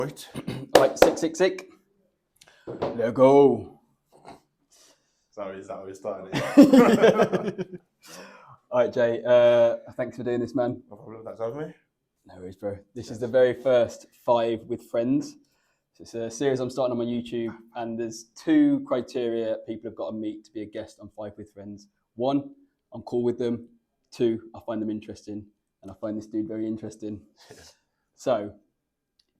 Right. Right, sick. Let go. Sorry, is that how we're starting it? All right, Jay. Thanks for doing this, man. No problem. That's over me. No worries, bro. This is the very first 5 with Friends. So it's a series I'm starting on my YouTube, and there's 2 criteria people have got to meet to be a guest on 5 with Friends. 1, I'm cool with them. 2, I find them interesting, and I find this dude very interesting. So,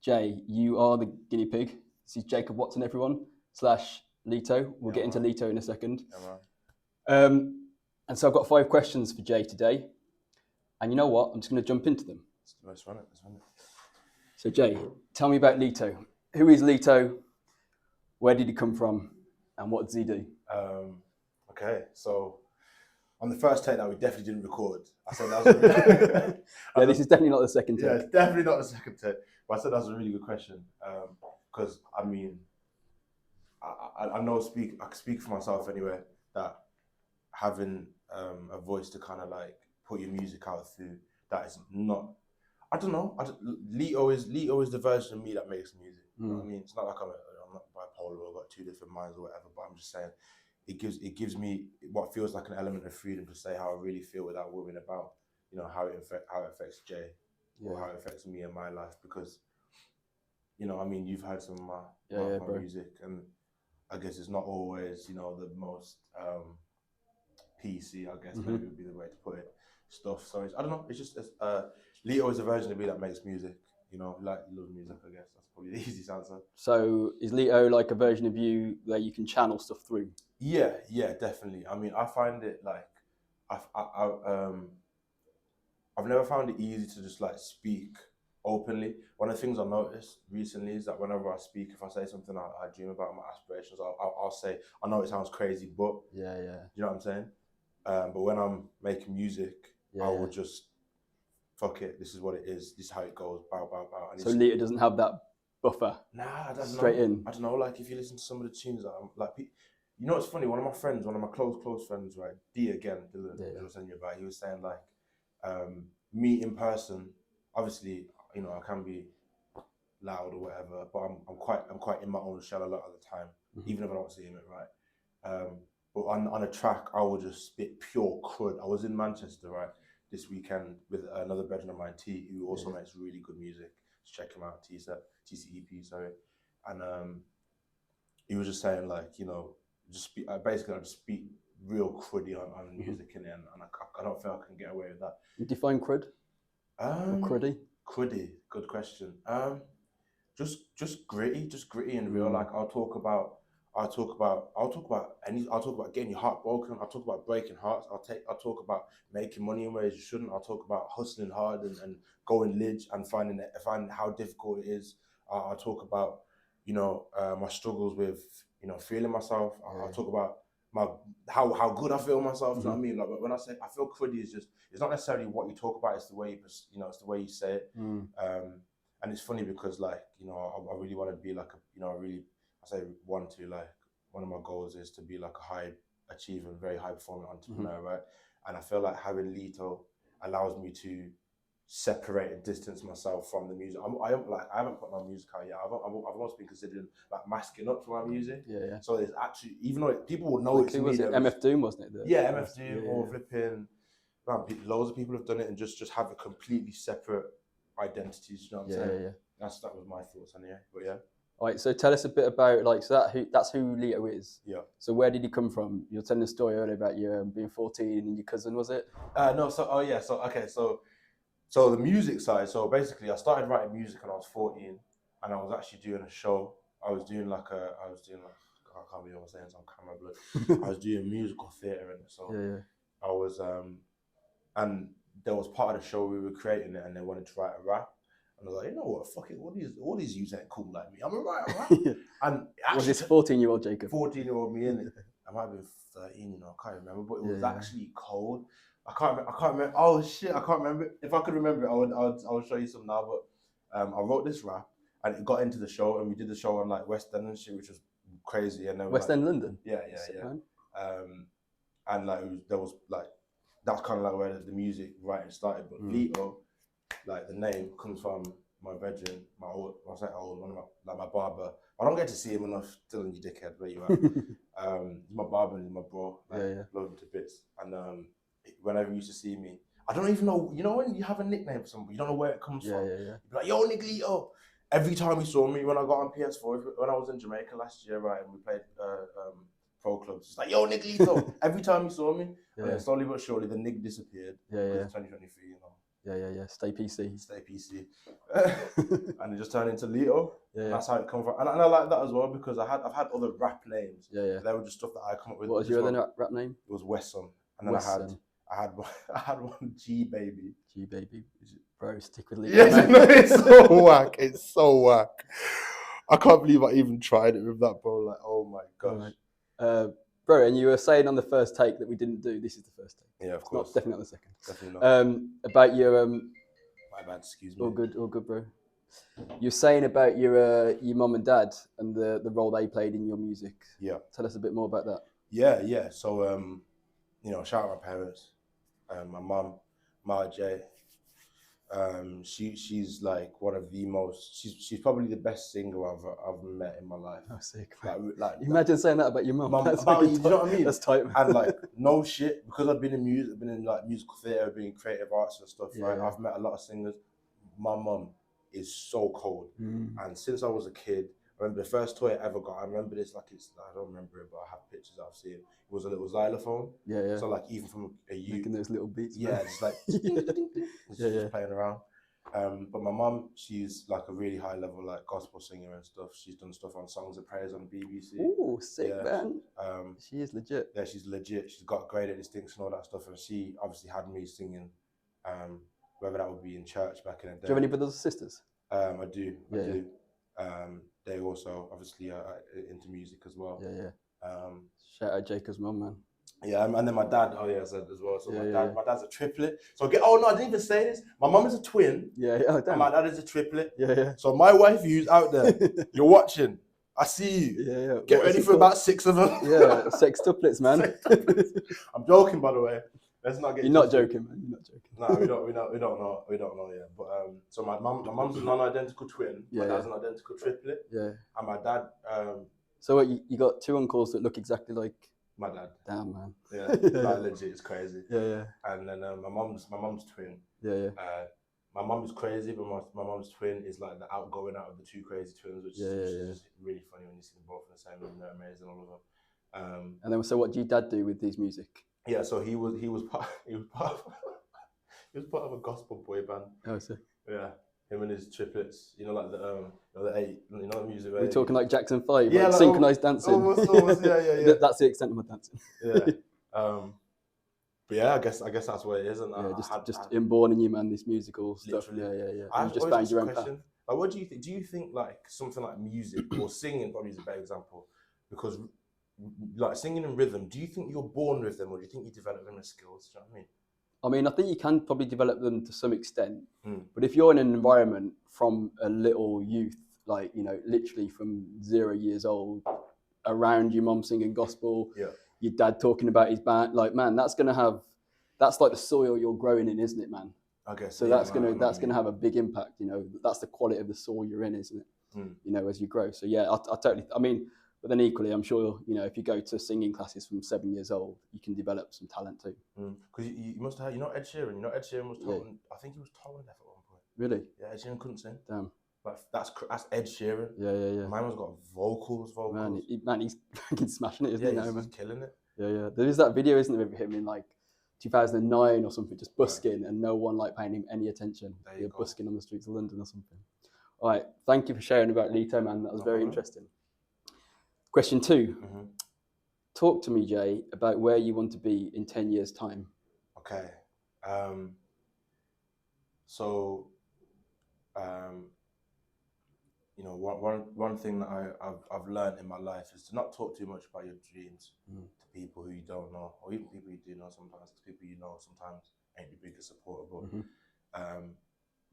Jay, you are the guinea pig. This is Jacob Watson, everyone, / Leeto. We'll get into Leeto in a second. And so I've got 5 questions for Jay today. And you know what? I'm just going to jump into them. Let's run it. So, Jay, tell me about Leeto. Who is Leeto? Where did he come from? And what does he do? Okay, so on the first take that we definitely didn't record, I said that was a really yeah, this is definitely not the second take. Yeah, it's definitely not the second take. But I said that was a really good question. Because, I mean, I know I can speak for myself anyway, that having a voice to kind of like put your music out through, that is not, I don't know. Leeto is the version of me that makes music. You know what I mean? It's not like I'm not bipolar or got 2 different minds or whatever, but I'm just saying it gives me what feels like an element of freedom to say how I really feel without worrying about, you know, how it affects Jay or how it affects me in my life. Because, you know, I mean, you've heard some of my music, and I guess it's not always, you know, the most PC, I guess maybe would be the way to put it, stuff. So I don't know, it's just Leeto is a version of me that makes music, you know, like loves music, I guess. That's probably the easiest answer. So is Leeto like a version of you where you can channel stuff through? Yeah, definitely. I mean, I find it like, I've never found it easy to just like speak openly. One of the things I noticed recently is that whenever I speak, if I say something I dream about, my aspirations, I'll say, I know it sounds crazy, but yeah, you know what I'm saying? But when I'm making music, I will just, fuck it, this is what it is, this is how it goes, bow. And so Leeto doesn't have that buffer? Nah, I don't straight know. in? I don't know, like if you listen to some of the tunes that I'm like, you know what's funny? One of my close friends, right, Dylan, I was telling you about, he was saying like, me in person, obviously, you know, I can be loud or whatever, but I'm quite in my own shell a lot of the time, even if I don't see him, right? But on a track, I will just spit pure crud. I was in Manchester, right, this weekend with another brethren of mine, T, who also makes really good music. Just check him out, TCEP, sorry. And he was just saying like, you know, basically I just speak real cruddy on music in it, and I don't feel I can get away with that. Define crud? Or cruddy? Cruddy, good question. Just gritty and real. Like I'll talk about getting your heart broken. I'll talk about breaking hearts. I'll talk about making money in ways you shouldn't. I'll talk about hustling hard and going lidge and finding how difficult it is. I'll talk about, you know, my struggles with, you know, feeling myself. I'll talk about how good I feel myself. You know what I mean? Like when I say I feel cruddy, it's not necessarily what you talk about. It's the way it's the way you say it. And it's funny because, like, you know, I really want to be like one of my goals is to be like a high achieving, very high performing entrepreneur, right? And I feel like having Leeto allows me to separate and distance myself from the music. I haven't put my music out yet. I've almost been considering like masking up for my music. Yeah. So there's actually, even though people will know it's me. Was it MF Doom, wasn't it? MF Doom or flipping. Man, loads of people have done it and just have a completely separate identities. You know what I'm saying? Yeah. That was my thoughts anyway. But yeah. All right, so tell us a bit about that's who Leeto is. Yeah. So where did he come from? You were telling a story earlier about you being 14 and your cousin, was it? No. So the music side. So basically, I started writing music when I was 14, and I was actually doing a show. I can't believe I'm saying some camera blood. I was doing musical theatre, and so I was and there was part of the show we were creating it, and they wanted to write a rap. And I was like, you know what, fuck it, all these youths ain't cool like me. I'm gonna write a rap. And actually, was this 14-year-old Jacob? 14-year-old me in it. I might have been 13, you know, I can't remember, but it was actually cold. I can't remember. Oh shit, I can't remember. If I could remember it, I would show you some now. But I wrote this rap, and it got into the show, and we did the show on like West End and shit, which was crazy. And then West End, London. Yeah. And like that's kind of like where the music writing started. But Leeto, like the name comes from my bedroom, my old, I say old, one of my, like my barber. I don't get to see him enough. Dylan, you dickhead, where you at? He's my barber and he's my bro. Like, love him to bits. And whenever he used to see me, I don't even know. You know when you have a nickname for somebody, you don't know where it comes from. You'd be like, yo, Nick Leeto. Every time he saw me when I got on PS4, when I was in Jamaica last year, right, and we played pro clubs, it's like, yo, Nick Leeto. Every time he saw me, and then slowly but surely, the Nick disappeared. It's 2023, you know. Stay PC. Stay PC. And it just turned into Leeto. And that's how it comes from. And I like that as well because I've had other rap names. They were just stuff that I come up with. What was your other rap name? It was Wesson. And then I had one G Baby. G Baby. Bro, stick with Leeto. Yes, no, it's so whack. It's so whack. I can't believe I even tried it with that, bro. Like, oh my gosh. Bro, and you were saying on the first take that we didn't do. This is the first take. Yeah, of course. Definitely not the second. Definitely not. About your my bad. Excuse me. All good, bro. You're saying about your mum and dad and the role they played in your music. Yeah. Tell us a bit more about that. Yeah. So you know, shout out my parents. My mum, Maaaannn. She's like one of the most. She's probably the best singer I've met in my life. Oh, sick. Like imagine saying that about your mum. You know what I mean? That's tight, man. And like no shit, because I've been in music, been in like musical theatre, been in creative arts and stuff. Right, I've met a lot of singers. My mum is so cold, and since I was a kid, I remember the first toy I ever got. I remember this like I don't remember it, but I have pictures I've seen. It was a little xylophone. Yeah. So like even from a youth, making those little beats. Yeah, it's like just playing around. But my mum, she's like a really high level like gospel singer and stuff. She's done stuff on Songs of Praise on BBC. Oh, sick, man. She is legit. Yeah, she's legit. She's got great distinction and all that stuff. And she obviously had me singing, whether that would be in church back in the day. Do you have any brothers or sisters? I do. I do. They also obviously are into music as well. Shout out Jacob's mum, man. Yeah, and then my dad, I said as well. So my dad's a triplet. So no, I didn't even say this. My mum is a twin. And my dad is a triplet. So my wife, who's out there, you're watching. I see you. Get ready for about 6 of them. Sextuplets, man. I'm joking, by the way. Let's not get. You're not joking, man. You're not joking. No, we don't know yet. But so my mum's a non-identical twin. My dad's an identical triplet. And my dad. So what, you got 2 uncles that look exactly like my dad. Damn, man. Yeah, like legit, it's crazy. And then my mum's twin. My mum is crazy, but my mum's twin is like the outgoing out of the 2 crazy twins, which is just really funny when you see them both in the same room. They're amazing, all of them. And then, so what do your dad do with his music? Yeah, so he was part of a gospel boy band. Oh, sick. Yeah. Him and his triplets, you know, like the 8, you know, the music. We're talking like Jackson 5, like synchronized dancing. Almost, yeah. That's the extent of my dancing. But yeah, I guess that's what it is. And just inborn in you, man. This musical stuff. Literally. Yeah. You just found your own path. Like, what do you think? Do you think like something like music or singing probably is a better example? Because like singing in rhythm, do you think you're born with them, or do you think you develop them as skills? Do you know what I mean? I mean, I think you can probably develop them to some extent, but if you're in an environment from a little youth, like, you know, literally from 0 years old, around your mum singing gospel, your dad talking about his band, like, man, that's like the soil you're growing in, isn't it, man? Okay. So that's gonna have a big impact. You know, that's the quality of the soil you're in, isn't it? You know, as you grow. So yeah, I totally. I mean. But then equally, I'm sure, you know, if you go to singing classes from 7 years old, you can develop some talent too. Because you must have, you know, Ed Sheeran. You know, Ed Sheeran was told. I think he was told deaf at one point. Really? Yeah, Ed Sheeran couldn't sing. Damn. Like that's Ed Sheeran. Yeah. Mine was got vocals. Man, he's fucking smashing it, isn't he? He's killing it. Yeah. There is that video, isn't there, of him in like 2009 or something, just busking and no one like paying him any attention. You're busking on the streets of London or something. All right, thank you for sharing about Leeto, man. That was very interesting. Question 2. Talk to me, Jay, about where you want to be in 10 years' time. Okay. You know, one thing that I've learned in my life is to not talk too much about your dreams to people who you don't know, or even people you do know sometimes. People you know sometimes ain't the biggest supporter. But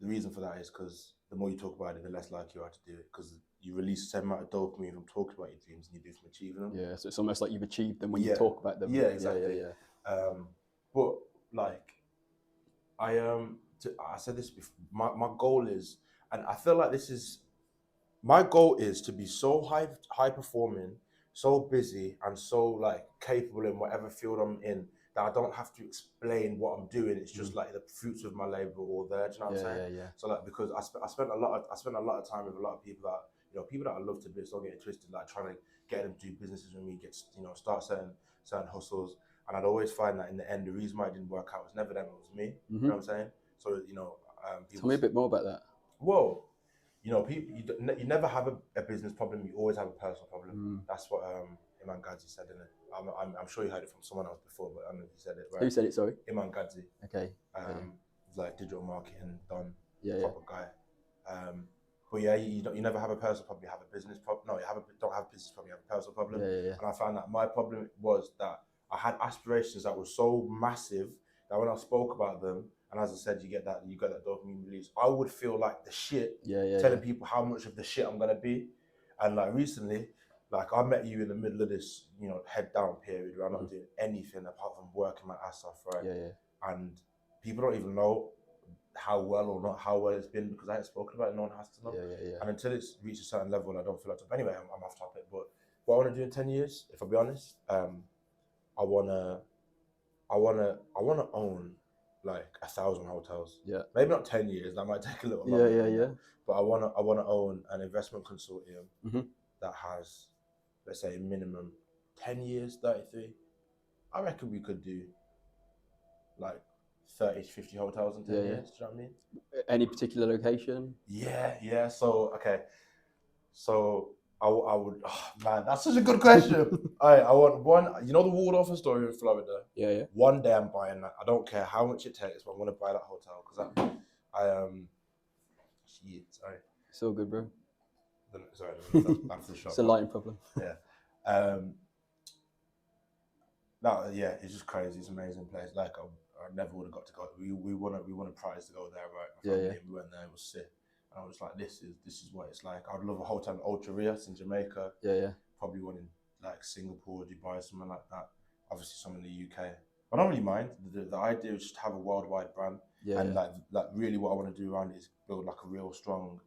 the reason for that is because the more you talk about it, the less likely you are to do it, because you release the same amount of dopamine from talking about your dreams than you do from achieving them. Yeah, so it's almost like you've achieved them when you talk about them. Yeah, exactly. But like, I said this before, my goal is, And I feel like this is my goal is to be so high performing, so busy, and so like capable in whatever field I'm in that I don't have to explain what I'm doing. It's just like the fruits of my labor all there. Do you know what I'm saying? Yeah. So like because I spent a lot of time with a lot of people that people that I love to bits. Don't get it twisted. Like trying to get them to do businesses with me, start certain hustles. And I'd always find that in the end, the reason why it didn't work out was never them, it was me. You know what I'm saying? So people. Tell me a bit more about that. Whoa. People, you never have a business problem. You always have a personal problem. That's what Imam Gadzi said, in it. I'm sure you heard it from someone else before, but I don't know if he said it right. Who said it? Sorry. Imam Gadzi. Okay. He's like digital marketing done. Yeah. Proper guy. But yeah, you never have a personal problem. You have a business problem. No, don't have a business problem. You have a personal problem. Yeah. And I found that my problem was that I had aspirations that were so massive that when I spoke about them, and as I said, you get that dopamine release. I would feel like the shit, telling people how much of the shit I'm gonna be. And like recently, like I met you in the middle of this, head down period where I'm not doing anything apart from working my ass off, right? Yeah. And people don't even know how well or not how well it's been because I had spoken about it. No one has to know. Yeah. And until it's reached a certain level, I don't feel like. Anyway, I'm off topic. But what I want to do in 10 years, if I'll be honest, I wanna own like 1,000 hotels. Yeah. Maybe not 10 years. That might take a little longer. Yeah. But I wanna own an investment consortium that has, let's say, minimum 10 years, 33. I reckon we could do like 30 to 50 hotels in 10 years. Do you know what I mean? Any particular location? Yeah. So okay. So I would. Oh, man, that's such a good question. I want one. You know the Waldorf Astoria in Florida. Yeah. One day I'm buying that. I don't care how much it takes, but I'm gonna buy that hotel because Shit, sorry. It's all good, bro. Sorry, that's the shot. It's a lighting problem. Yeah. No, yeah, it's just crazy. It's an amazing place. Like I never would have got to go. We won a prize to go there, right? Yeah. We went there. It was sick. And I was like, this is what it's like. I'd love a hotel in Ultra Rios in Jamaica. Yeah. Probably one in like Singapore, Dubai, something like that. Obviously, some in the UK. I don't really mind. The idea is just to have a worldwide brand. And like really, what I want to do around it is build like a real strong,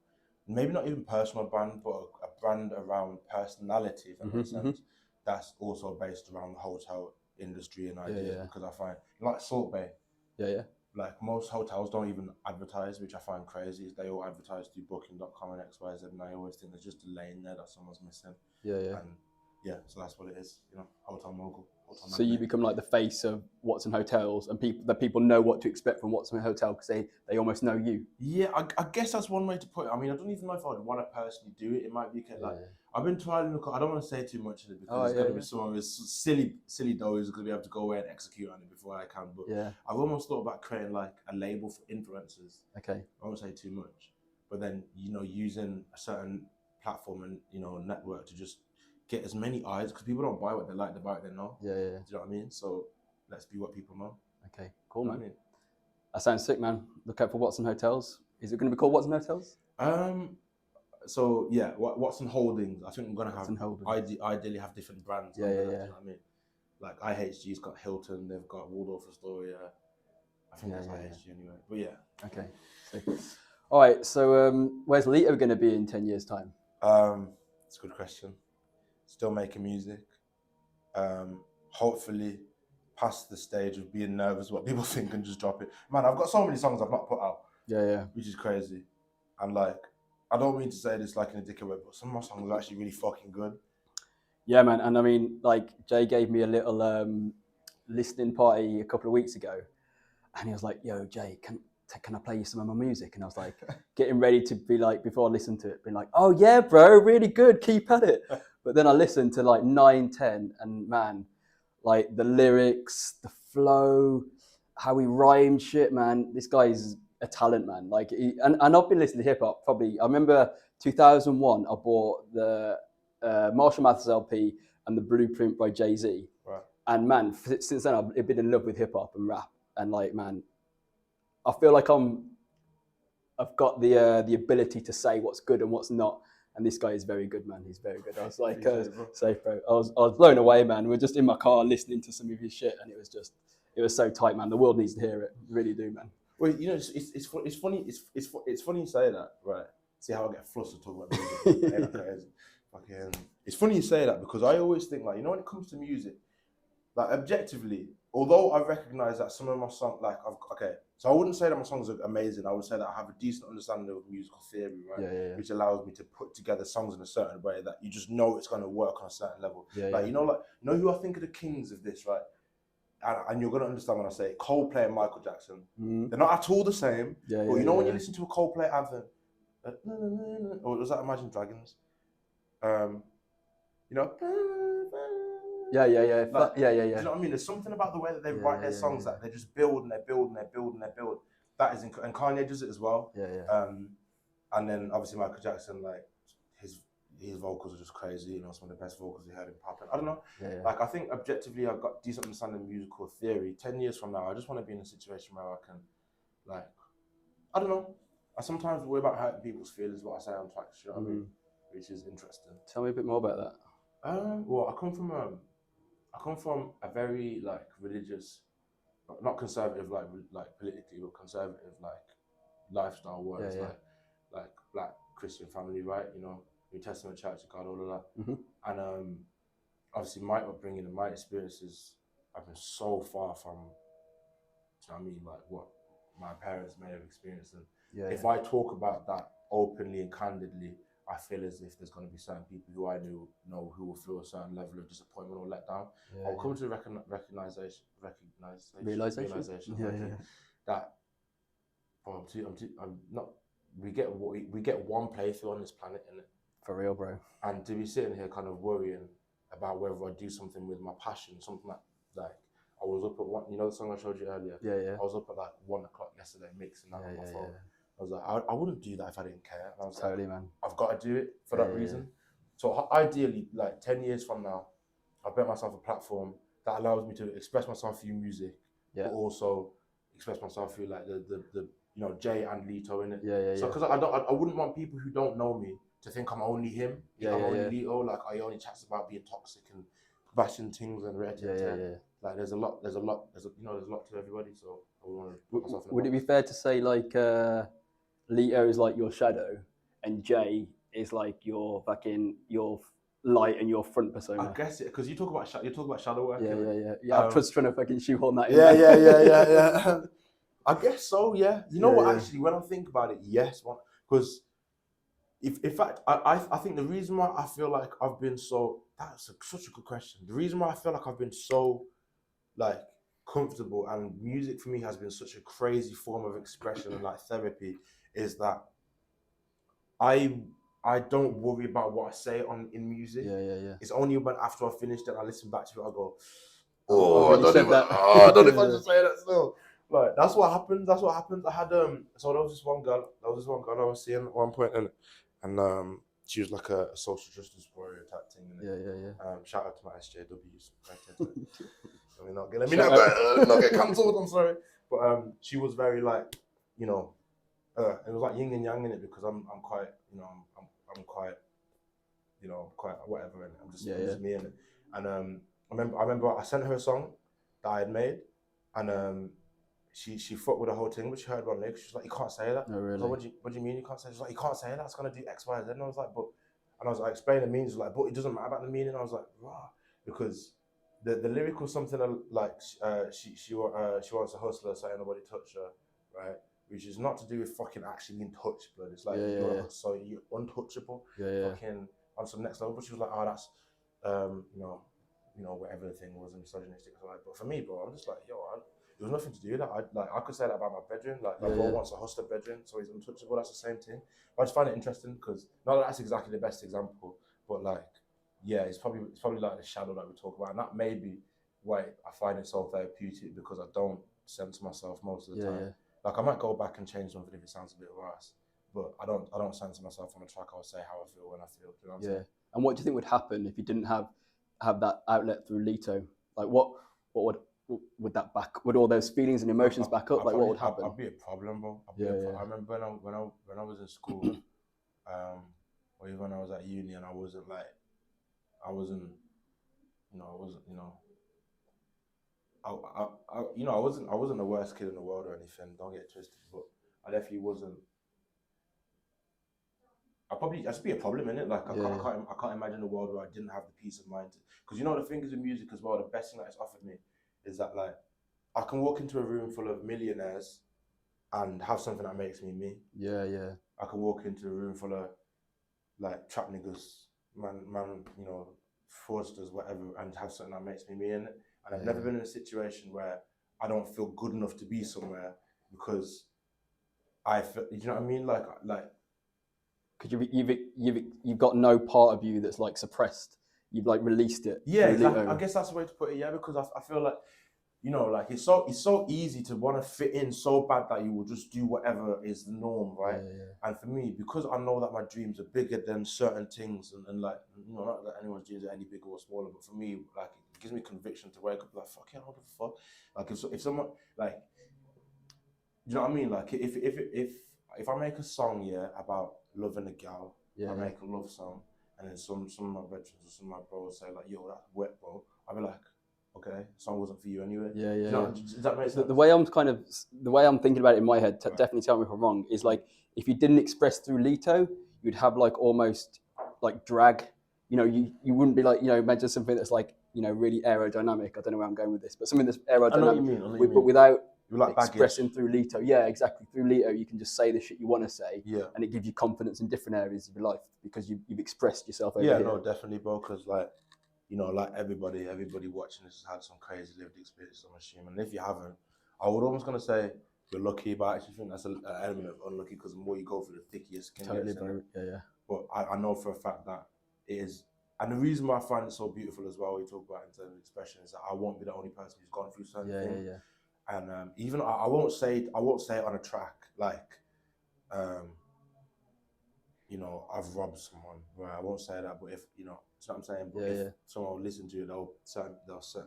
maybe not even personal brand, but a brand around personality. If that makes sense. That's also based around the hotel industry and ideas because I find like Salt Bay. Yeah. Like most hotels don't even advertise, which I find crazy. Is they all advertise through Booking.com and XYZ, and I always think there's just a lane there that someone's missing. Yeah. And so that's what it is. Hotel mogul. So you become like the face of Watson Hotels, and people know what to expect from Watson Hotel because they almost know you. Yeah, I guess that's one way to put it. I mean, I don't even know if I would want to personally do it. It might be like I've been trialing. I don't want to say too much of it because it's going to be someone with silly dough who's going to be able to go away and execute on it before I can. But I've almost thought about creating like a label for influencers. Okay. I won't say too much, but then using a certain platform and network to just get as many eyes because people don't buy what they like, they buy what they know. Yeah. Do you know what I mean? So let's be what people know. Okay, cool, man. I mean? That sounds sick, man. Look out for Watson Hotels. Is it going to be called Watson Hotels? So yeah, Watson Holdings. I think I'm gonna Watson have ideally have different brands. Yeah. Do you know what I mean? Like IHG's got Hilton, they've got Waldorf Astoria. I think that's IHG anyway. But yeah. Okay. So, all right. So where's Leeto going to be in 10 years' time? It's a good question. Still making music. Hopefully past the stage of being nervous what people think and just drop it. Man, I've got so many songs I've not put out. Yeah. Which is crazy. And like, I don't mean to say this like in a dickhead way, but some of my songs are actually really fucking good. Yeah, man. And I mean, like, Jay gave me a little listening party a couple of weeks ago. And he was like, yo, Jay, can I play you some of my music? And I was like, getting ready to be like, before I listened to it, being like, oh yeah, bro, really good, keep at it. But then I listened to like 9, 10, and man, like the lyrics, the flow, how he rhymed shit, man. This guy is a talent, man. Like, and I've been listening to hip hop probably. I remember 2001, I bought the Marshall Mathers LP and the Blueprint by Jay-Z. Right. And man, since then I've been in love with hip hop and rap. And like, man, I feel like I've got the ability to say what's good and what's not. And this guy is very good, man. He's very good. I was like, safe, bro. I was blown away, man. We're just in my car listening to some of his shit, and it was so tight, man. The world needs to hear it. You really do, man. Wait, you know, it's funny. It's funny you say that, right? See how I get flustered talking about music. Ain't that crazy? Fucking, it's funny you say that because I always think like, you know, when it comes to music, like objectively, although I recognize that some of my songs, like, so I wouldn't say that my songs are amazing. I would say that I have a decent understanding of musical theory, right? Yeah. Which allows me to put together songs in a certain way that you just know it's going to work on a certain level. Yeah. You know who I think are the kings of this, right? And you're going to understand when I say it, Coldplay and Michael Jackson. They're not at all the same. But you know when you listen to a Coldplay anthem, or was that Imagine Dragons? You know. Yeah. Like, yeah. Do you know what I mean? There's something about the way that they write their songs that they just build and they build and they build and they build. That is, and Kanye does it as well. Yeah. And then obviously Michael Jackson, like his vocals are just crazy. You know, some of the best vocals we heard in pop. I don't know. Yeah. Like I think objectively, I've got decent understanding of musical theory. 10 years from now, I just want to be in a situation where I can, like, I don't know. I sometimes worry about hurting people's feelings, what I say on tracks. You know what I mean? Which is interesting. Tell me a bit more about that. Well, I come from a very like religious, not conservative like politically, but conservative like lifestyle wise, like black Christian family, right? You know, New Testament Church of God, all of that. And obviously my upbringing and my experiences have been so far from, do you know what I mean, like what my parents may have experienced. And if I talk about that openly and candidly, I feel as if there's going to be certain people who I know who will feel a certain level of disappointment or letdown. I'll come to realization that I'm not. We get one playthrough on this planet, innit? For real, bro. And to be sitting here kind of worrying about whether I do something with my passion, something like I was up at one. You know the song I showed you earlier. Yeah. I was up at like 1 o'clock yesterday mixing that on my phone. I was like, I wouldn't do that if I didn't care. And I was totally, like, man. I've got to do it for that reason. So ideally, like 10 years from now, I've built myself a platform that allows me to express myself through music, but also express myself through like the you know, Jay and Leeto in it. So because I wouldn't want people who don't know me to think I'm only him. I'm only Leeto. Like I only chats about being toxic and bashing things and red. Like there's a lot to everybody. So I would want to put myself in a Would it be fair to say like Leeto is like your shadow and Jay is like your light and your front persona? I guess it, because you talk about shadow work. Yeah. I'm just trying to fucking shoehorn that in. Yeah. I guess so. Yeah. You know what? Actually, when I think about it, yes. Because in fact, I think the reason why I feel like I've been so, such a good question. The reason why I feel like I've been so like comfortable and music for me has been such a crazy form of expression and like therapy is that I don't worry about what I say in music. It's only when after I finished it, I listen back to it, I go, I don't know if I should say that still. Like that's what happens. I had so there was this one girl I was seeing at one point, and she was like a social justice warrior type thing. Shout out to my SJWs. Let me not get cancelled. I'm sorry, but she was very like, you know, it was like yin and yang in it because I'm quite, you know, I'm quite, you know, quite whatever, and I'm just me in it. And I remember I sent her a song that I had made, and she fucked with the whole thing, but she heard one leg. She was like, "You can't say that." Oh, really? I was like, what do you mean you can't say that? She's like, "You can't say that. It's gonna do X, Y, Z." And I was like, and I was like, explaining the meaning. She's like, "But it doesn't matter about the meaning." I was like, "Rah," because the lyric was something like she wants to hustle her, so ain't nobody touch her, right? Which is not to do with fucking actually being touched, but it's like so you're untouchable, fucking on some next level. But she was like, "Oh, that's you know, whatever the thing was, misogynistic." So like, but for me, bro, I'm just like, yo, there was nothing to do with that. I could say that about my bedroom. Like my bro wants a hustler bedroom, so he's untouchable. That's the same thing. But I just find it interesting because not that that's exactly the best example, but like, yeah, it's probably like the shadow that we talk about, and that may be why I find it so therapeutic because I don't censor myself most of the time. Like I might go back and change something if it sounds a bit worse, but I don't censor myself on a track. I'll say how I feel when I feel. Do you know what I'm saying? And what do you think would happen if you didn't have that outlet through Leeto? Like what would that back? Would all those feelings and emotions back up? Like what would happen? I'd be a problem, bro. I remember when I was in school, or even when I was at uni, and I wasn't you know, I wasn't the worst kid in the world or anything. Don't get it twisted, but I definitely wasn't. I probably that's be a problem in it. Like Yeah. I can't imagine a world where I didn't have the peace of mind. Because you know the thing is with music as well. The best thing that it's offered me is that like I can walk into a room full of millionaires and have something that makes me me. Yeah, yeah. I can walk into a room full of like trap niggas, man, you know, fraudsters, whatever, and have something that makes me me in it. And I've never been in a situation where I don't feel good enough to be somewhere because I feel, you know what I mean? Like Because you've got no part of you that's like suppressed. You've like released it. yeah, exactly. I Leeto. guess that's the way to put it. Yeah, because I feel like you know, like it's so easy to want to fit in so bad that you will just do whatever is the norm, right? And for me, because I know that my dreams are bigger than certain things, and like you know, not that anyone's dreams are any bigger or smaller, but for me, like it gives me conviction to wake up like fuck yeah, what the fuck? Like if someone like you know what I mean? Like if I make a song yeah about loving a gal, I make a love song, and then some of my veterans or some of my bros say like yo that's wet bro, I'll be like okay, song wasn't for you anyway. Yeah, Do you know, does that make sense? The way I'm thinking about it in my head, definitely tell me if I'm wrong, is like if you didn't express through Leeto, you'd have like almost like drag. You know, you wouldn't be like, you know, imagine something that's like, you know, really aerodynamic. I don't know where I'm going with this, but something that's I know what you aerodynamic, mean. I know what you but mean. without You like expressing baggage. through Leeto. Yeah, exactly. Through Leeto, you can just say the shit you want to say, Yeah. and it gives you confidence in different areas of your life because you've expressed yourself over Yeah, here. no, definitely, bro. Because like, you know, like everybody watching this has had some crazy lived experience. I'm assuming. And if you haven't, I would almost gonna say you're lucky, but I actually think that's an element of unlucky because the more you go through, the thicker your skin Totally, gets. bro. Yeah. But I know for a fact that it is. And the reason why I find it so beautiful as well, we talk about in terms of expression, is that I won't be the only person who's gone through certain things. And even I won't say it on a track like, you know, I've robbed someone. Right, I won't say that, but if you know, that's what I'm saying. But if someone will listen to it, they'll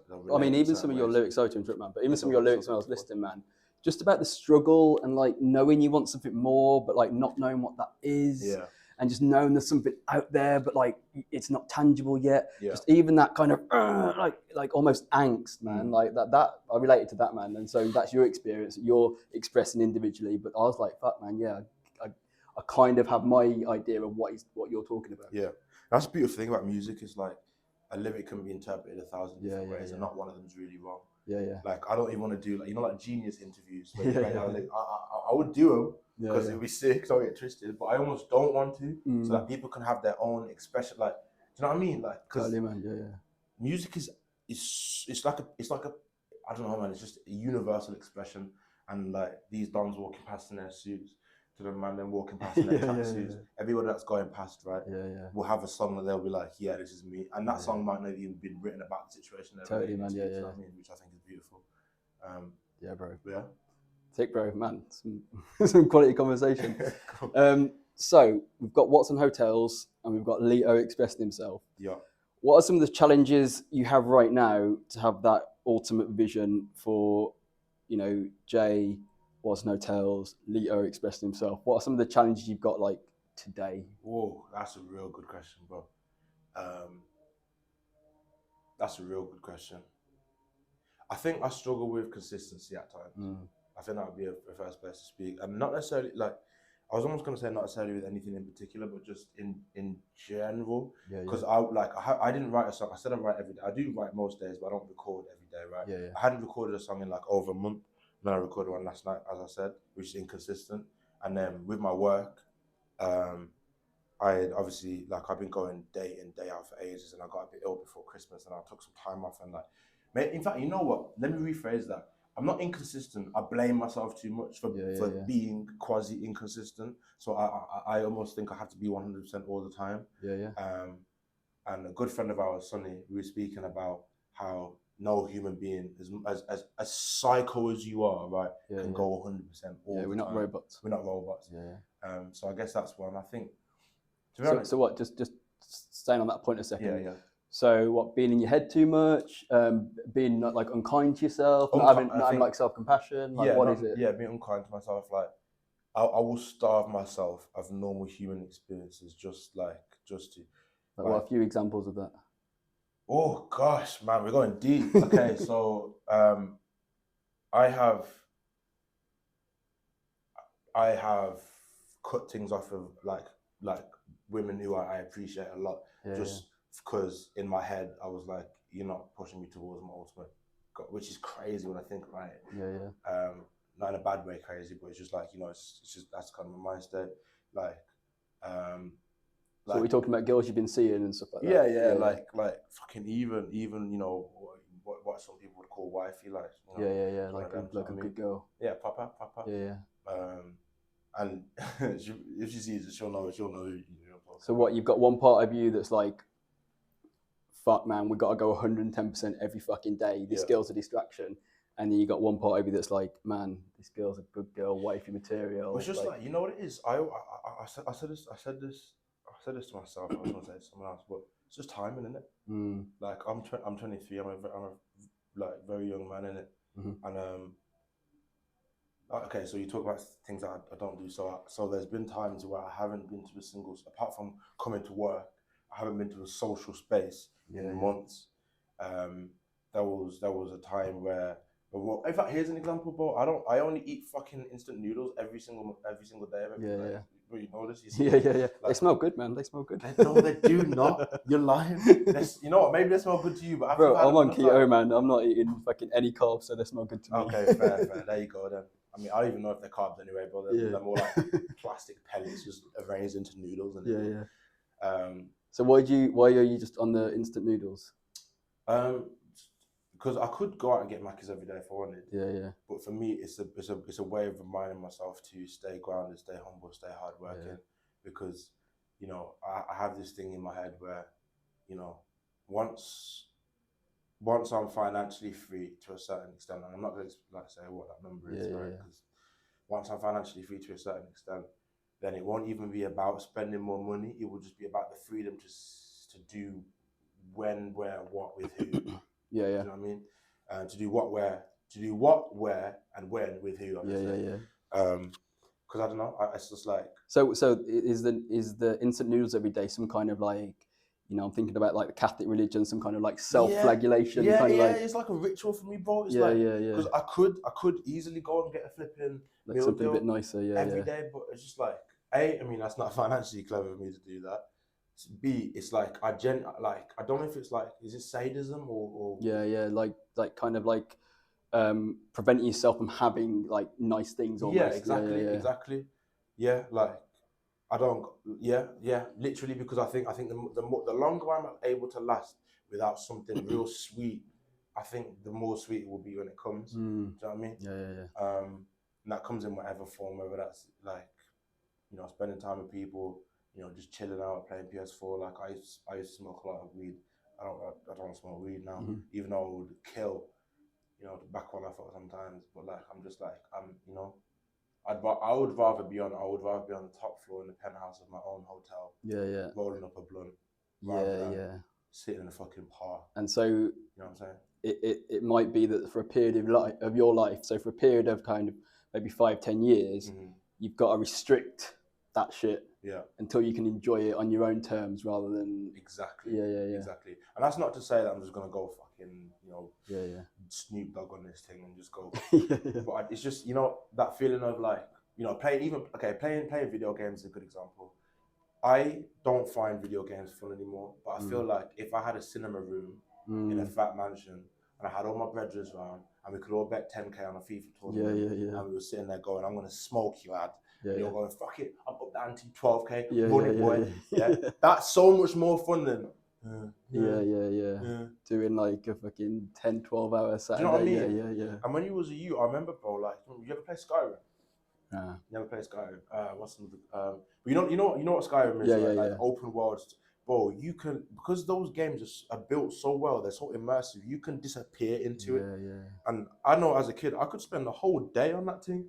relate. I mean, even some of your lyrics, sorry to interrupt, man, but even some of your lyrics when I was listening, man, just about the struggle and like knowing you want something more, but like not knowing what that is. Yeah. And just knowing there's something out there, but like it's not tangible yet. Yeah. Just even that kind of like almost angst, man. Like that I related to that, man. And so that's your experience. You're expressing individually, but I was like, fuck, man, yeah. I kind of have my idea of what you're talking about. Yeah, that's the beautiful thing about music is like a lyric can be interpreted 1,000 different ways, and not one of them's really wrong. Like I don't even want to do like you know like Genius interviews. Where I would do them because it'd be sick. Don't get twisted, but I almost don't want to so that people can have their own expression. Like, do you know what I mean? Like, because music is it's like a I don't know, man. It's just a universal expression, and like these dons walking past in their suits. To the man then walking past in their tracksuits. Everybody that's going past, right, will have a song that they'll be like, yeah, this is me. And that song might not even been written about the situation. Totally, man. You know what I mean? Which I think is beautiful. Yeah, bro. Yeah. Sick, bro. Man, some quality conversation. Cool. So we've got Watson Hotels and we've got Leeto expressing himself. Yeah. What are some of the challenges you have right now to have that ultimate vision for, you know, Jay, Watson Hotels, Leeto expressing himself? What are some of the challenges you've got like today? Whoa, that's a real good question, bro. That's a real good question. I think I struggle with consistency at times. I think that would be a first place to speak, and not necessarily like I was almost going to say not necessarily with anything in particular, but just in general. Because I didn't write a song. I said I write every day. I do write most days, but I don't record every day, right? I hadn't recorded a song in like over a month. And then I recorded one last night, as I said, which is inconsistent. And then with my work, I obviously like I've been going day in day out for ages, and I got a bit ill before Christmas, and I took some time off, and like, in fact, you know what? Let me rephrase that. I'm not inconsistent. I blame myself too much for being quasi inconsistent. So I almost think I have to be 100% all the time. And a good friend of ours, Sonny, we were speaking about how no human being, as psycho as you are, right, can go 100% all the time. We're not robots. We're not robots. So I guess that's one. I think. So what? Just staying on that point a second. Yeah. So what? Being in your head too much, being not like unkind to yourself, not having like self-compassion. Like what is it? Yeah, being unkind to myself. Like I will starve myself of normal human experiences just to. Like, what are a few examples of that? Oh gosh, man, we're going deep. Okay, so I have I have cut things off of like women who I appreciate a lot, Yeah, just because in my head I was like, you're not pushing me towards my ultimate goal, which is crazy when I think about it. yeah. Not in a bad way, crazy, but it's just like, it's just that's kind of my mindset. Like, um, So we're like talking about girls you've been seeing and stuff like that. yeah, like fucking even what some people would call wifey, like Yeah. one Like of them. like a good girl. Yeah, papa. Yeah. And if she sees it, she'll know who you're talking So about. what, you've got one part of you that's like, fuck man, we got to go 110% every fucking day. This girl's a distraction. And then you got one part of you that's like, man, this girl's a good girl, wifey material. It's just like, you know what it is. I said this to myself. I was gonna say it to someone else, but it's just timing, isn't it? Like I'm 23. I'm a like very young man in it, and okay. So you talk about things that I don't do. So there's been times where I haven't been to a single, apart from coming to work, I haven't been to a social space in months. There was a time where. Well, in fact, here's an example, bro. I only eat fucking instant noodles every single day of every day. But you know this? You see Yeah. like, They smell good, man. They smell good. no, they do not. You're lying. You know what? Maybe they smell good to you, but after Bro, you've had I'm them on a keto, time, man. I'm not eating fucking any carbs, so they smell good to me. okay, fair. There you go then. I mean, I don't even know if they're carbs anyway, but they're more like plastic pellets just arranged into noodles. And yeah. So why are you just on the instant noodles? Because I could go out and get Macca's every day if I wanted. Yeah. But for me, it's a way of reminding myself to stay grounded, stay humble, stay hardworking. Because I have this thing in my head where once I'm financially free to a certain extent, and I'm not going to say what that number is, right? Because once I'm financially free to a certain extent, then it won't even be about spending more money. It will just be about the freedom to do when, where, what, with who. Yeah. Do you know what I mean? To do what, where, and when with who. Yeah. Because I don't know. It's just like. So is the instant noodles every day some kind of like, I'm thinking about like the Catholic religion, some kind of like self-flagellation kind of like. It's like a ritual for me, bro. It's Yeah. Because I could easily go and get a flipping Like meal something deal a bit nicer, every day, but it's just like I mean that's not financially clever for me to do that. B, it's like I don't know if it's like, is it sadism or yeah, like kind of like preventing yourself from having like nice things almost. Exactly. Yeah, like I don't. Yeah, literally, because I think the longer I'm able to last without something real sweet, I think the more sweet it will be when it comes. Do you know what I mean? Yeah. And that comes in whatever form, whether that's like spending time with people, just chilling out, playing PS4. Like I used to smoke a lot of weed. I don't smoke weed now, even though it would kill. Back when I thought sometimes, but like I'm just like I would rather be on the top floor in the penthouse of my own hotel. Yeah. Rolling up a blunt. Rather than sitting in a fucking park. And so you know what I'm saying? It might be that for a period of your life, so for a period of kind of maybe 5-10 years, you've got to restrict that shit until you can enjoy it on your own terms rather than exactly. Yeah. Exactly. And that's not to say that I'm just gonna go fucking Snoop Dogg on this thing and just go. But it's just that feeling of like playing video games is a good example. I don't find video games fun anymore, but I feel like if I had a cinema room in a fat mansion and I had all my brethren around and we could all bet 10k on a FIFA tournament and we were sitting there going, I'm gonna smoke you, lad. And you're going, fuck it, I'm up the ante 12k, money boy. Yeah. That's so much more fun than doing like a fucking 10-12 hour Saturday. Do you know what I mean? Yeah. And when you was a youth, I remember, bro, like, you ever play Skyrim? Nah. You ever play Skyrim? What's the you know what Skyrim is, like open world. Bro, you can, because those games are built so well, they're so immersive, you can disappear into it. And I know as a kid, I could spend the whole day on that thing.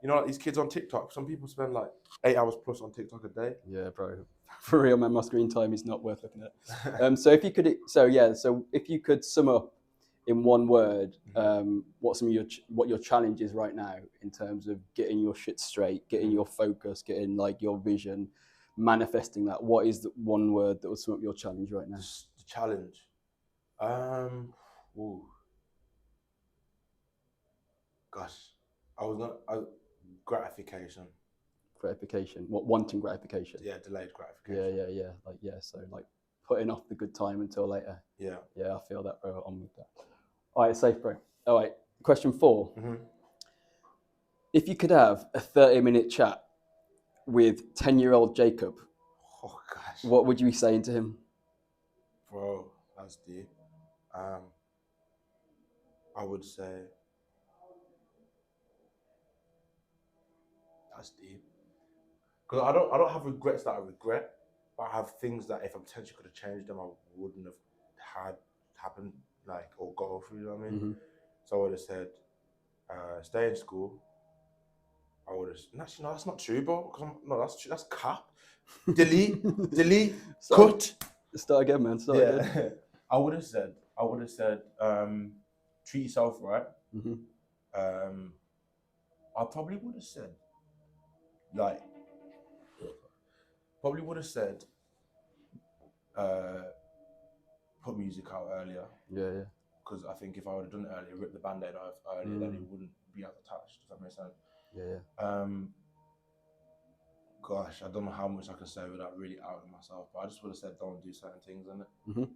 Like these kids on TikTok, some people spend like 8 hours plus on TikTok a day. Yeah, bro. For real, man, my screen time is not worth looking at. So if you could sum up in one word, what your challenge is right now in terms of getting your shit straight, getting your focus, getting like your vision, manifesting that. What is the one word that would sum up your challenge right now? The challenge. Ooh, gosh, I was gonna gratification. Gratification. What, wanting gratification? Yeah, delayed gratification. Yeah. Like, yeah, so like putting off the good time until later. Yeah. Yeah, I feel that, bro. I'm with that. All right, safe, bro. All right, question 4. Mm-hmm. If you could have a 30-minute chat with 10-year-old Jacob, Oh gosh, what would you be saying to him? bro, that's deep. I would say that's deep. Because I don't have regrets that I regret, but I have things that if I potentially could have changed them, I wouldn't have had happen, like, or go through. You know what I mean? Mm-hmm. So I would have said, stay in school. I would have. Actually, no, that's not true, bro. No, that's true. That's cap. Delete, cut. Start again, man. Start again. Yeah, I would have said, treat yourself right. Mm-hmm. I probably would have said, like, put music out earlier. Yeah. Because I think if I would have done it earlier, ripped the band-aid off earlier, then it wouldn't be as attached. Does that make sense? Yeah. Gosh, I don't know how much I can say without really outing myself, but I just would have said don't do certain things in it. Mm-hmm.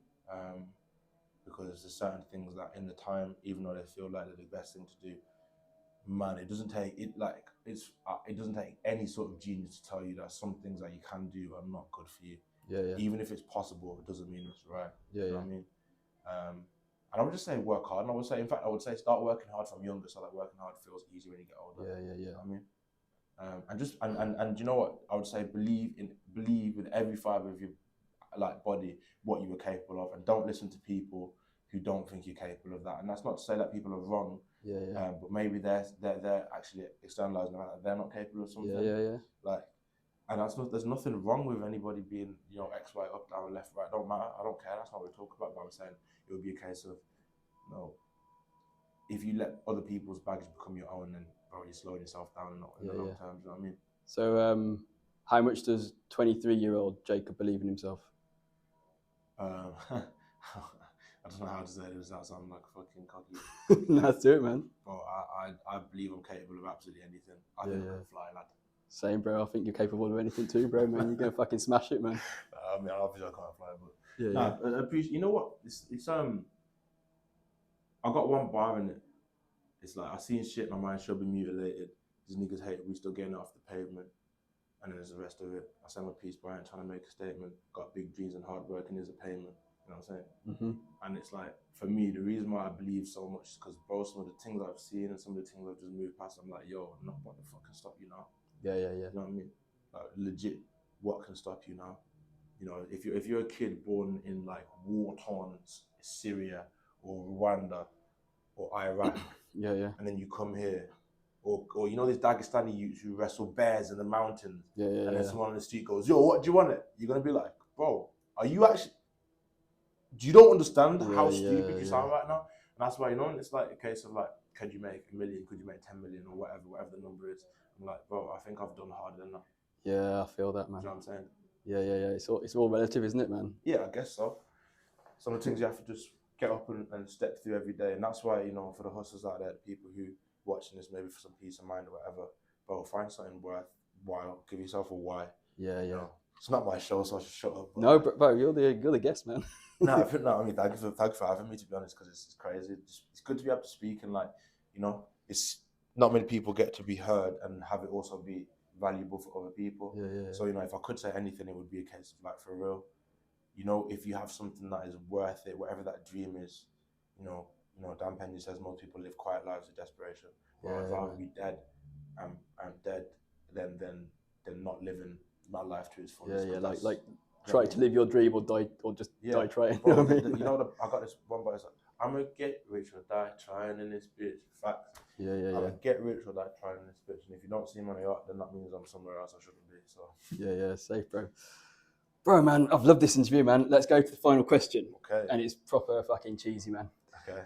Because there's certain things that in the time, even though they feel like they're the best thing to do, man, it doesn't take any sort of genius to tell you that some things that you can do are not good for you. Yeah. Even if it's possible, it doesn't mean it's right. Yeah. You know what I mean? And I would just say work hard. And I would say start working hard from younger, so that working hard feels easier when you get older. Yeah. You know what I mean? And you know what? I would say believe with every fibre of your body what you were capable of, and don't listen to people who don't think you're capable of that. And that's not to say that people are wrong. Yeah. But maybe they're actually externalizing the fact that they're not capable of something. Yeah. And there's nothing wrong with anybody being, X, Y, up, down, left, right. Don't matter. I don't care. That's not what we're talking about. But I'm saying it would be a case of, if you let other people's baggage become your own, then bro, you're slowing yourself down in the long term. You know what I mean? So, how much does 23-year-old Jacob believe in himself? I don't know how to say this without sounding like fucking cocky. Let's do it, man. Bro, I believe I'm capable of absolutely anything. I think I can fly, lad. Same, bro. I think you're capable of anything too, bro, man. You're going to fucking smash it, man. I mean, obviously I can't fly, but... I appreciate... You know what? It's I got one bar in it. It's like, I seen shit, my mind should be mutilated. These niggas hate it, we still getting it off the pavement. And then there's the rest of it. I said my piece, Brian, trying to make a statement. Got big dreams and hard work, and there's a payment. You know what I'm saying? Mm-hmm. And it's like, for me, the reason why I believe so much is because, bro, some of the things I've seen and some of the things I've just moved past, I'm like, yo, not what the fuck can stop you now? Yeah. You know what I mean? Like, legit, what can stop you now? If you're a kid born in like war-torn Syria or Rwanda or Iraq, and then you come here, or these Dagestani youths who wrestle bears in the mountains, and then someone on the street goes, yo, what do you want it? You're gonna be like, bro, are you actually? You don't understand how stupid you sound right now, and that's why it's like a case of like, could you make $1 million? Could you make 10 million or whatever the number is? I'm like, bro, I think I've done harder than that. Yeah, I feel that, man. You know what I'm saying? Yeah. It's all relative, isn't it, man? Yeah, I guess so. Some of the things you have to just get up and step through every day, and that's why for the hustlers out there, the people who watching this maybe for some peace of mind or whatever, bro, find something worthwhile. Give yourself a why. Yeah. It's not my show, so I should shut up. No, bro, you're the guest, man. No, I mean, thank you for having me, to be honest, because it's crazy. It's good to be able to speak, and it's not many people get to be heard and have it also be valuable for other people. Yeah. So if I could say anything, it would be a case of like, for real, if you have something that is worth it, whatever that dream is, Dan Penny says most people live quiet lives of desperation. Well, I'd rather be dead and dead than not living my life to its fullest. Yeah. Like try to live your dream or die, or just die trying. Bro, you know what I mean? I got this one, but it's like, I'm gonna get rich or die trying in this bitch. Facts. Yeah. I'm gonna get rich or die trying in this bitch. And if you don't see money up, then that means I'm somewhere else I shouldn't be. So yeah, safe, bro. Bro, man, I've loved this interview, man. Let's go to the final question. Okay. And it's proper fucking cheesy, man. Okay.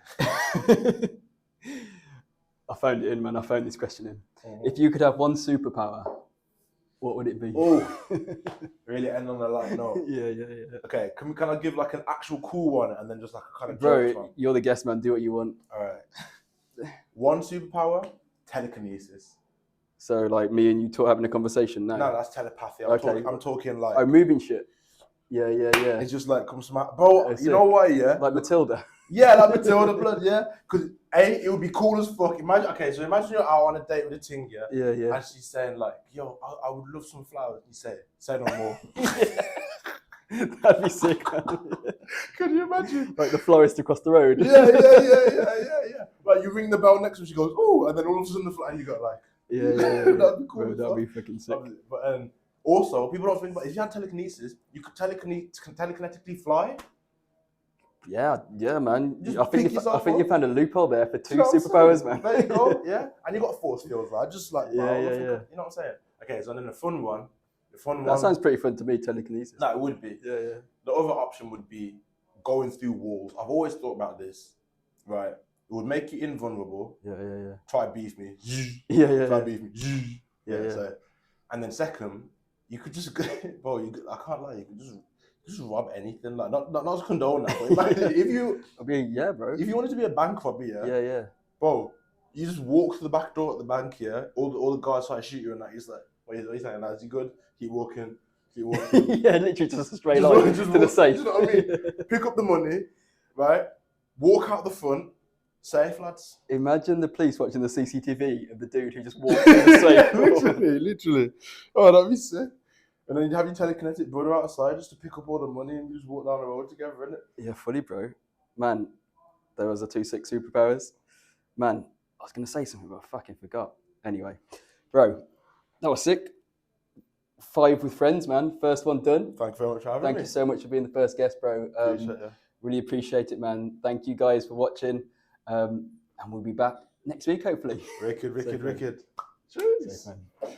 I phoned it in, man. I phoned this question in. Mm-hmm. If you could have one superpower, What would it be? Oh, really end on a light note. Yeah. Okay, can I give like an actual cool one and then just like a kind of Bro, jokes one? you're the guest man. Do what you want. All right. One superpower, telekinesis. So like me and you having a conversation now. No, that's telepathy. I'm talking like. Oh, moving shit. Yeah. It's just like comes from bro. You know why? Yeah. Like Matilda. Yeah, like Matilda blood. Yeah, because it would be cool as fuck. Imagine you're out on a date with a ting, yeah. Yeah. And she's saying like, "Yo, I would love some flowers." You say no more. That'd be sick. Can you imagine? Like the florist across the road. Yeah. Like you ring the bell next to her, she goes, "Oh," and then all of a sudden the flower, and you got like, yeah. That'd be cool. Bro, that'd be fucking sick. But also, people don't think about if you had telekinesis, you could telekinetically fly. Yeah, man. Just I think you found a loophole there for two superpowers, man. There you go. Yeah, and you got force fields, right? Just like yeah. You know what I'm saying? Okay, so then the fun one. That sounds pretty fun to me. Telekinesis. No, it would be. Yeah. The other option would be going through walls. I've always thought about this. Right, it would make you invulnerable. Yeah. Try beef me. Yeah. Try beef me. Yeah. So, and then second, you could just bro. I can't lie. You could just rob anything. Like not to condone that, but imagine if you. Yeah, bro. If you wanted to be a bank robber, yeah. Bro, you just walk to the back door at the bank here. All the guys try to shoot you, and that he's like, "What are you saying? Is he good? Keep walking." Yeah, literally just a straight line to the safe. You know what I mean? Pick up the money, right? Walk out the front. Safe, lads. Imagine the police watching the CCTV of the dude who just walked to the safe. literally. Oh, that'd be sick. And then you have your telekinetic brother outside just to pick up all the money and you just walk down the road together, innit? Yeah, fully, bro. Man, there was the 2 6 superpowers. Man, I was going to say something, but I fucking forgot. Anyway, bro, that was sick. 5 with friends, man. First one done. Thank you very much for having me. Thank you so much for being the first guest, bro. Really appreciate it, man. Thank you guys for watching. And we'll be back next week, hopefully. Wicked. Cheers. Safe, man.